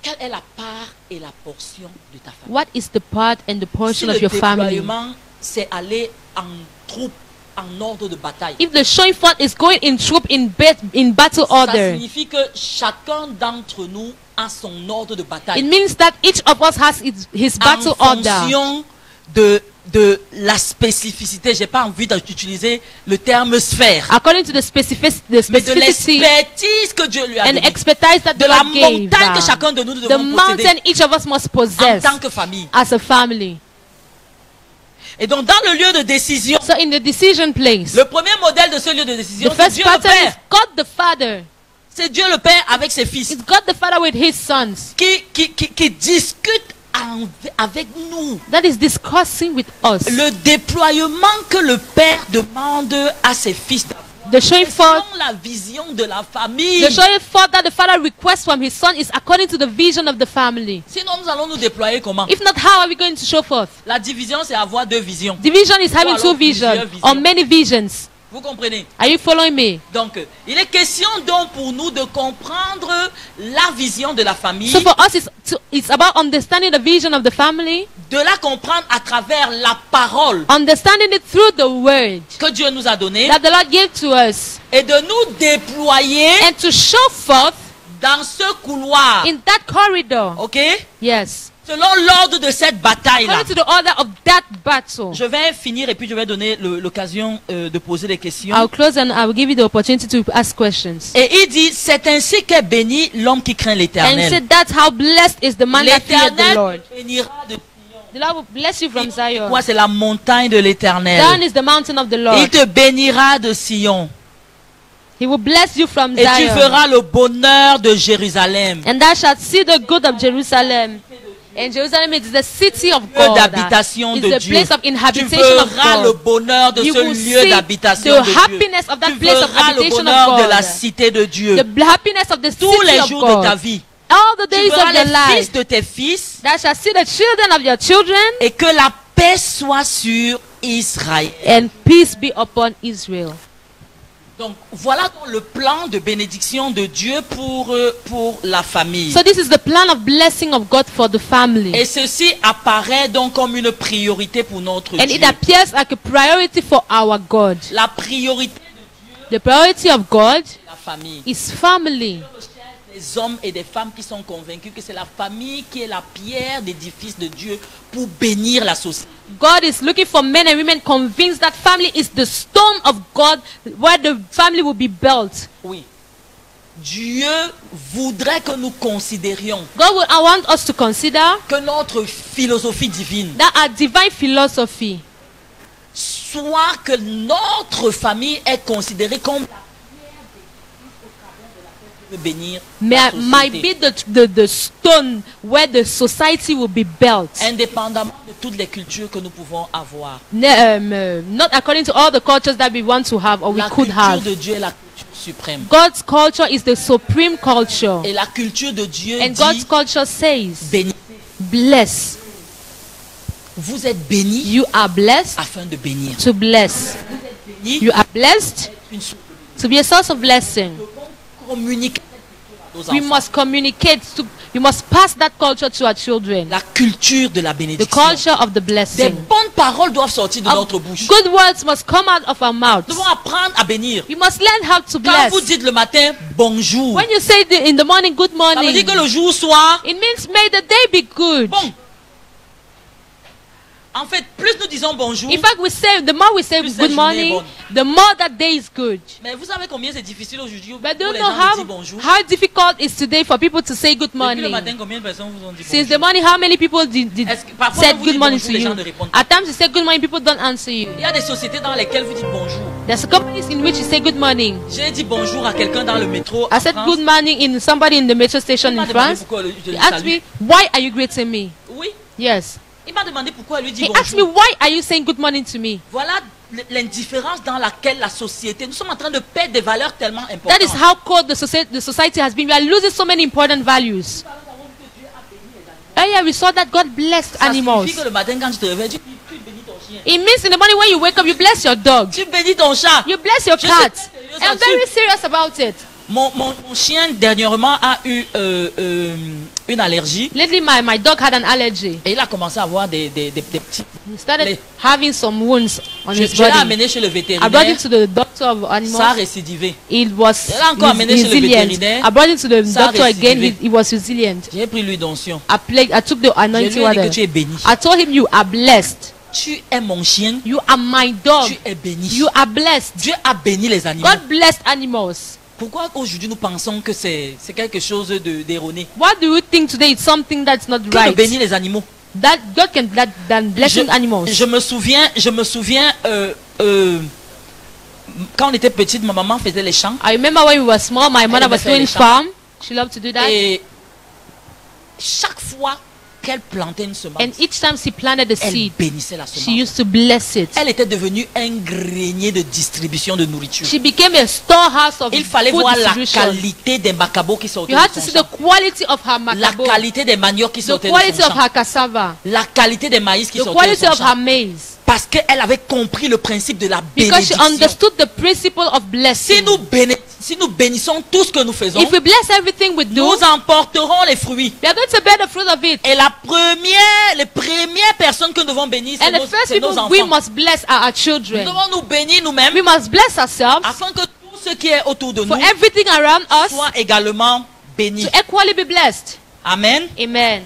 Quelle est la part et la portion de ta famille? What is the part and the Si portion le of your family? déploiement, c'est aller en troupe, en ordre de bataille. If the showing forth is going in troop in battle Ça order, signifie que chacun d'entre nous a son ordre de it bataille. means that each of us has his battle En order. fonction de la spécificité, j'ai pas envie d'utiliser le terme sphère, According to the mais de specificity l'expertise que Dieu lui a and donnée, expertise that de the la Lord gave, montagne que chacun de nous the devons posséder mountain each of us must en possess tant que famille. as a family. Et donc dans le lieu de décision, So in the decision place, le premier modèle de ce lieu de décision, the c'est first Dieu le pattern is Père. God the Father. C'est Dieu le Père avec ses fils It's God the Father with his sons qui discute avec nous. that is discussing with us. Le déploiement que le Père demande à ses fils, The showing forth, selon la vision de la famille. the showing forth that the Father requests from his son is according to the vision of the family. Sinon, nous allons nous déployer comment? If not, how are we going to show forth? La division, c'est avoir deux visions. Division is having alors two plusieurs visions visions. or many visions. Vous comprenez? Are you following me? Donc, il est question donc pour nous de comprendre la vision de la famille, So for us, it's about understanding the vision of the family, de la comprendre à travers la parole understanding it through the word que Dieu nous a donnée that the Lord gave to us, et de nous déployer and to show forth dans ce couloir. in that corridor. Ok? Yes. Selon l'ordre de cette bataille-là. According to the order of that battle. Je vais finir et puis je vais donner l'occasion de poser des questions. I'll close and I'll give you the opportunity to ask questions. Et il dit, c'est ainsi qu'est béni l'homme qui craint And he l'Éternel. said, that's how blessed is the man that feared the Lord. L'Éternel te bénira de The Lord will bless you from Zion. quoi? C'est la montagne de l'Éternel. Zion is the mountain of the Il Lord. te bénira de Sion. He will bless you from Et tu Zion. feras le bonheur de Jérusalem. And thou shalt see the good of Jerusalem. And Jerusalem is the city of Lieu God. d'habitation It's de the Dieu. place of Tu inhabitation of feras le God. bonheur de You ce will lieu see d'habitation the de Dieu. happiness of that Tu place of feras le habitation bonheur of de la God. cité de Dieu. The happiness of the Tous city les of jours de ta God. vie. All the Tu days verras of your les fils life. de tes fils Thou shalt see the children of your children. et que la paix soit sur Israël. and peace be upon Israel. Donc voilà donc le plan de bénédiction de Dieu pour la famille. So this is the plan of blessing of God for the family. Et ceci apparaît donc comme une priorité pour notre And Dieu. it appears like a priority for our God. La priorité The priority of God de la famille. is family. Des hommes et des femmes qui sont convaincus que c'est la famille qui est la pierre d'édifice de Dieu pour bénir la société. God is looking for men and women convinced that family is the stone of God where the family will be built. Oui. Dieu voudrait que nous considérions God will I want us to consider que notre philosophie divine that our divine philosophy soit que notre famille est considérée comme la de bénir la might be société, the stone where the society will be built. indépendamment de toutes les cultures que nous pouvons avoir. Not according to all the cultures that we want to have or we La could culture have. de Dieu est la culture suprême. God's culture is the supreme culture. Et la culture de Dieu And God's dit culture says, bénis. bless. Vous êtes bénis You are blessed afin de bénir. to bless. Bénis You are blessed une source to be a source of blessing. de communiquer aux We enfants. must communicate. We must pass that culture to our children. La culture de la The bénédiction. culture of the Des blessing. bonnes paroles doivent sortir de notre bouche. Good words must come out of our mouths. Nous devons apprendre à bénir. We must learn how to Quand bless. vous dites le matin bonjour, When you say in the morning, good ça veut morning, dire que le jour soit it means may the day be good. bon. En fait, plus nous disons bonjour, In fact, the more we say Plus la good journée est morning, the more that day is good. mais vous savez combien c'est difficile aujourd'hui pour But do you les know gens de dire bonjour. how difficult it is today for people to say good Depuis le morning? matin, combien de personnes vous ont dit Since the bonjour? morning, how many people did Est-ce que parfois said vous good dites morning bonjour, to les gens you? ne répondent pas. At times you say good morning, people don't answer you. Il y a des sociétés dans lesquelles vous dites bonjour. There's companies in which you say good morning. J'ai dit bonjour à quelqu'un dans le métro. I en said France. good morning in somebody in the metro station Il m'a in demandé France. pourquoi je He le asked salue. me, why are you greeting me? Oui. Yes. Il m'a demandé pourquoi elle lui dit He asked me, bonjour. why are you saying good morning to me? Voilà l'indifférence dans laquelle la société. Nous sommes en train de perdre des valeurs tellement That importantes. is how cold the society has been. We are losing so many important values. Earlier we saw that God blessed Ça animals. signifie que le matin quand tu te réveilles, tu bénis ton chien. It means in the morning when you wake up, you bless your dog. Tu bénis ton chat. You bless your Je cat. suis sérieuse I'm là-dessus. very serious about it. Mon chien dernièrement a eu une allergie Lately, my dog had an allergy. et il a commencé à avoir des petits. He started Les- having some wounds on Je his l'ai body. amené chez le I brought vétérinaire. him to the doctor of Ça a animals. récidivé. It was Elle a encore amené chez le resilient. vétérinaire. I brought him to the Ça a doctor again. récidivé. He was resilient. J'ai pris l'huile d'onction. I took the Je anointing lui ai dit que water. tu es béni. I told him, you are blessed. Tu es mon chien. You are my dog. Tu es béni. You are blessed. Dieu a béni les animaux. God blessed animals. Pourquoi aujourd'hui nous pensons que c'est quelque chose d'erroné? What do you think today is something that's not Que de right? bénir les animaux. That God can blessing animals. Je me souviens, quand on était petite, ma maman faisait les champs. I remember when we were small, my mother aimait was faire doing les champs. farm. She loved to do that. Et chaque fois qu'elle plantait une semence, And each time she planted a elle seed, bénissait la she semence. used to bless it. Elle était devenue un grenier de distribution de nourriture. She became a storehouse of Il fallait food voir la distribution. qualité des macabots qui sortaient You had de to son see champ. the quality of her La macabo, qualité des maniocs qui the sortaient de quality son of champ. her cassava, La qualité des maïs qui the sortaient de quality son of champ. her maize. Parce qu'elle avait compris le principe de la Because she bénédiction. understood the principle of blessing. Si nous bénissons tout ce que nous faisons, If we bless everything we do, nous emporterons les fruits. we are going to bear the fruit of it. Et les premières personnes que nous devons bénir, c'est And the first nos people enfants. we must bless are our Nous children. devons nous bénir nous-mêmes We must bless ourselves afin que tout ce qui est autour de nous for everything around us soit également béni. to equally be blessed. Amen. Amen.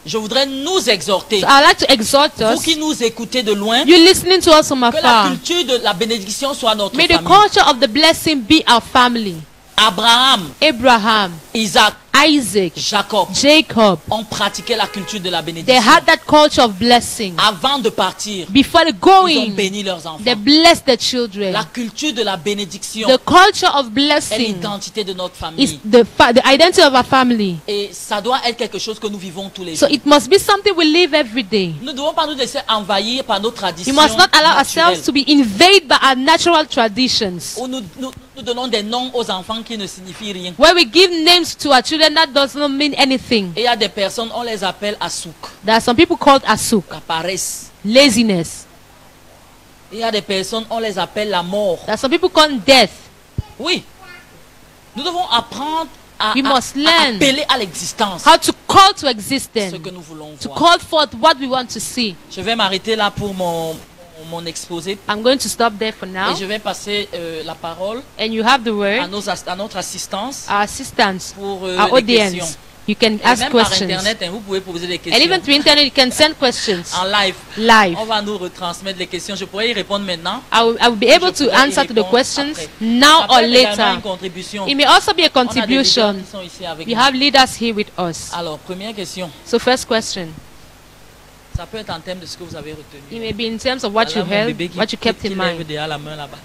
Je voudrais nous exhorter, So I'd like to exhort vous us, qui nous écoutez de loin, you listening to us from que la afar. culture de la bénédiction soit notre May the famille. culture of the blessing be our family. Abraham, Abraham, Isaac, Isaac, Jacob Jacob, ont pratiqué la culture de la they bénédiction. had that culture of blessing. Avant de partir, Before the ils ont going, béni leurs enfants. they blessed their children. La culture de la bénédiction The culture of est blessing l'identité de notre is famille. the identity of our family. Et ça doit être quelque chose que nous vivons tous les So jours. it must be something we live every day. Nous ne devons pas nous laisser envahir par nos We traditions must not allow naturelles, ourselves to be invaded by our natural traditions. où nous donnons des noms aux enfants qui ne signifient rien. Where we give names to our children that does not mean anything. Et il y a des personnes, on les appelle à souk, There are some people called asuk, à paresse. laziness. Il y a des personnes, on les appelle la mort. That some people call death. Oui. Nous devons apprendre à We must à learn appeler à l'existence how to call to ce existence, que nous voulons to voir. call forth what we want to see. Je vais m'arrêter là pour mon exposé I'm going to stop there for now. et je vais passer la parole And you have the à, word, à notre assistance our assistants, pour our les questions. audience. You can Et ask même par questions. internet, hein, vous pouvez poser des And questions even through internet, you can send questions en live. live. On va nous retransmettre les questions. Je pourrais y répondre maintenant. I will be able to answer to the questions now or Ça peut être également later. une contribution. It may also be a On a des leaders contribution. qui sont ici avec We nous. have leaders here with us. Alors, première question. So first question. Ça peut être en termes de ce que vous avez retenu. It may be in terms of what you Voilà mon heard, bébé qui- what you kept qui in lève mind. derrière la main là-bas.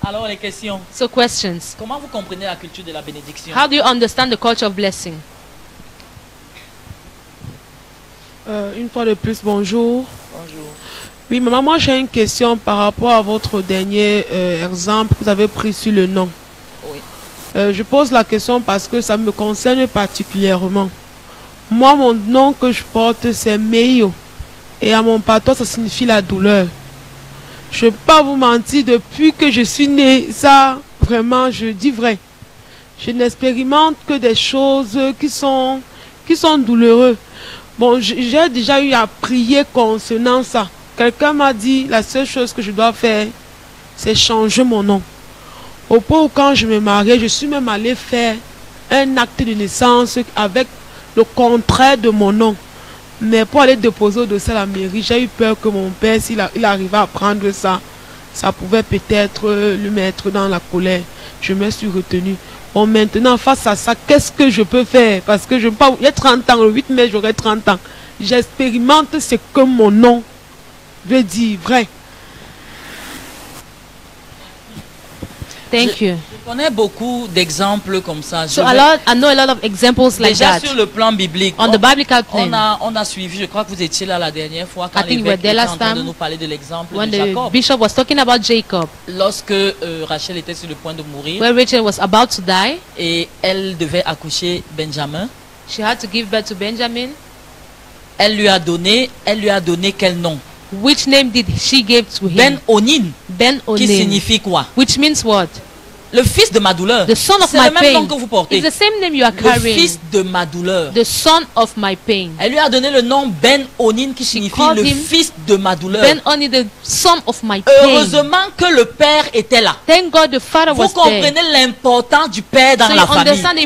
Alors, les questions. So questions. Comment vous comprenez la culture de la bénédiction? How do you understand the culture of blessing? Une fois de plus, bonjour. Bonjour. Oui, maman, moi j'ai une question par rapport à votre dernier exemple que vous avez pris sur le nom. Oui. Je pose la question parce que ça me concerne particulièrement. Moi, mon nom que je porte, c'est Meio. Et à mon patois, ça signifie la douleur. Je ne peux pas vous mentir, depuis que je suis née, ça, vraiment, je dis vrai. Je n'expérimente que des choses qui sont douloureuses. Bon, j'ai déjà eu à prier concernant ça. Quelqu'un m'a dit, la seule chose que je dois faire, c'est changer mon nom. Au point où quand je me mariais, je suis même allée faire un acte de naissance avec le contraire de mon nom. Mais pour aller déposer au dossier à la mairie, j'ai eu peur que mon père, s'il il arrivait à prendre ça, ça pouvait peut-être le mettre dans la colère. Je me suis retenue. Bon, maintenant, face à ça, qu'est-ce que je peux faire? Parce que je ne pas. J'ai 30 ans, le 8 mai, j'aurai 30 ans. J'expérimente ce que mon nom veut dire, vrai. Thank you. Je connais beaucoup d'exemples comme ça. Je So vais- I know a lot of examples like Déjà that sur le plan biblique, on the biblical plane. on a suivi, je crois que vous étiez là la dernière fois quand I think you l'évêque were there était en last train de time nous parler de l'exemple When de the Jacob. bishop was talking about Jacob, Lorsque Rachel était sur le point de mourir where Rachel was about to die, et elle devait accoucher Benjamin, she had to give birth to Benjamin. elle lui a donné quel nom? Which name did she give to him? Ben-Onin, Ben qui Onim, signifie quoi? which means what? Le fils de ma douleur. The son of C'est my le même nom pain. que vous portez. It's the same name you are Le carrying. fils de ma douleur. The son of my pain. Elle lui a donné le nom Ben-Onin qui signifie called le him fils de ma douleur. Ben Oni, the son of my pain. Heureusement que le père était là. Thank God the father Vous was there. comprenez l'importance du père dans So la you famille. understand the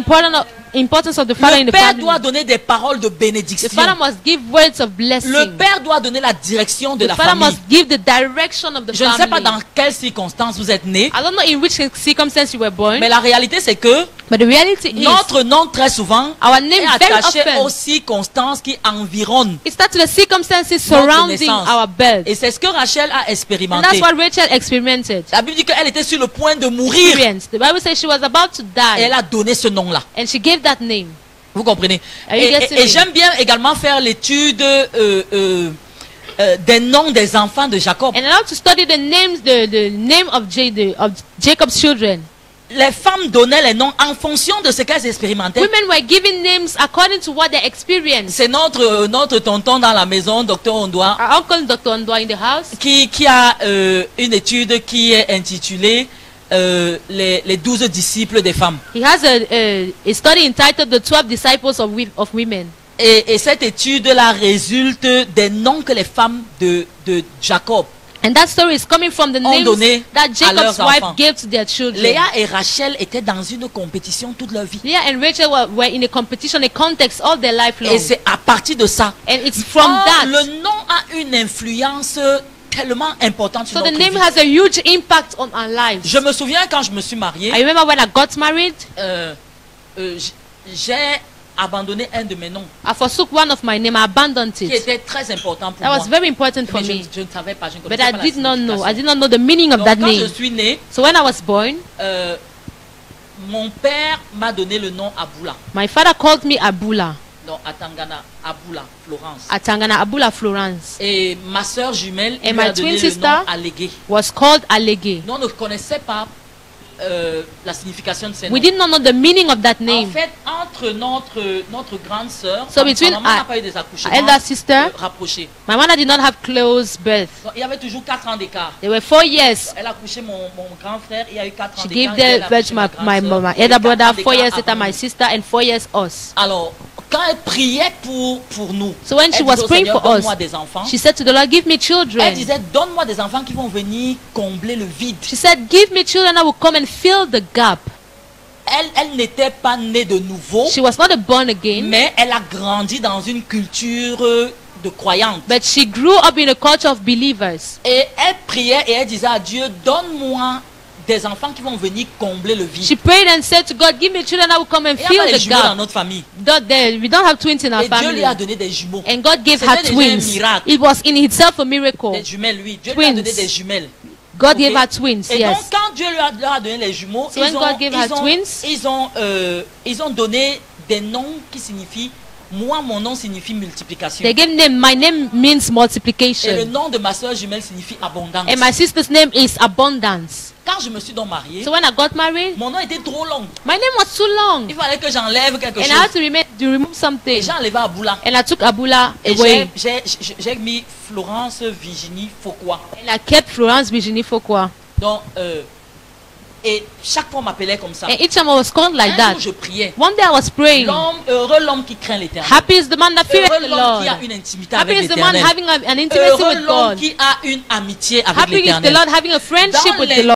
importance of the father in Le the père family. doit donner des paroles de The bénédiction. father must give words of blessing. Le père doit donner la direction de The la father famille. must give the direction of the Je ne family. sais pas dans quelles circonstances vous êtes né, I don't know in which circumstance you were born, mais la réalité c'est que but the reality is notre nom très souvent our name est very attaché often aux circonstances qui environnent. it's that to the circumstances notre surrounding naissance. our birth. Et c'est ce que Rachel a And expérimenté. that's what Rachel experienced. La Bible dit qu'elle était sur le point de mourir The Bible says she was about to et elle die a donné ce nom-là. and she gave that name. Vous comprenez? Are you getting Et me? j'aime bien également faire l'étude des noms des enfants de Jacob. And allowed to study the names, the name of Jacob's children. Les femmes donnaient les noms en fonction de ce qu'elles expérimentaient. Women were giving names according to what they experienced. C'est notre tonton dans la maison, Dr Ondoa, Our uncle Dr. Ndwa in the house, qui a une étude qui est intitulée les 12 disciples des femmes. he has a study entitled The 12 Disciples of Women. Et cette étude-là résulte des noms que les femmes de Jacob, And that story is coming from the names donné that à Jacob's leurs wife enfants. gave to their children. Léa et Rachel étaient dans une compétition toute leur vie. Leah and Rachel were in a competition, a context all their life long. Et c'est à partir de ça. And it's from Or, that. le nom a une influence tellement importante sur So the notre name vie. has a huge impact on our lives. Je me souviens quand je me suis mariée, I remember when I got married, j'ai abandonné un de mes noms I forsook one of my name. I abandoned qui it. était très important pour That moi. was very important for Mais me. je ne savais pas, je ne But connaissais I pas la did not know. I signification. did not know the meaning of Donc, that quand je name. suis né, So when I was born, mon père m'a donné le nom Aboula. my father called me Abula. Donc à Tangana, Aboula, Florence. Atangana Abula Florence. Et ma soeur jumelle And lui a my donné twin le sister nom Allégué. was called Alege. Nous on ne connaissait pas la signification de ces noms. We did not know the meaning of that En name. fait, entre notre grande sœur, So between ma maman n'a our- pas eu des Our accouchements elder sister, rapprochés. my mother did not have close birth. Donc, il y avait toujours 4 ans d'écart. They were 4 years. Elle a couché mon grand frère, il y a eu 4 ans She d'écart. gave et elle the a birth couché to ma my grande sœur, my il y a eu elder 4 brother, ans 4 years d'écart later avant my nous. sister, and 4 years us. Alors, quand elle priait pour nous, So when she elle was disait au praying Seigneur, for us, donne-moi des enfants. she said to the Lord, give me Elle children. disait, donne-moi des enfants qui vont venir combler le vide. She said, give me children that will come and fill the gap. Elle n'était pas née de nouveau, She was not a born again, mais elle a grandi dans une culture de croyante. but she grew up in a culture of believers. Et elle priait et elle disait à Dieu, donne-moi des enfants qui vont venir combler le vide. She prayed and said to God, give me children that will come and Il y a fill pas les the jumeaux dans gap. notre famille. We don't have twins in our Et Dieu family. lui a donné des jumeaux. And God gave C'était her déjà un twins. miracle. It was in itself a miracle. Des jumelles, lui. Dieu lui a Twins. donné des jumelles. God Ok? gave her twins, Et donc, yes. quand Dieu leur a donné les jumeaux, So when God gave her twins, ils ont donné des noms qui signifient, moi, mon nom signifie multiplication. They gave name. My name means Et le multiplication. nom de ma soeur jumelle signifie abondance. And my sister's name is abundance. Quand je me suis donc mariée, So when I got married, mon nom était trop long. my name was too long. Il fallait que j'enlève quelque And I chose. had to remove Et something. j'ai enlevé Aboula. And I took Abula Et away. j'ai mis Florence Virginie Fauquois. And I kept Florence Virginie Fokwa. Donc, et chaque fois on m'appelait comme ça. And each time I was called like Un that. jour je priais. One day I was praying. Heureux l'homme qui craint l'éternel. Happy is the man that feareth Heureux the l'homme qui a Lord. une intimité Happy avec is the man l'éternel. having an intimacy Heureux with l'homme God. qui a une amitié avec Happy is the l'éternel. Lord having a friendship Dans with les the Lord.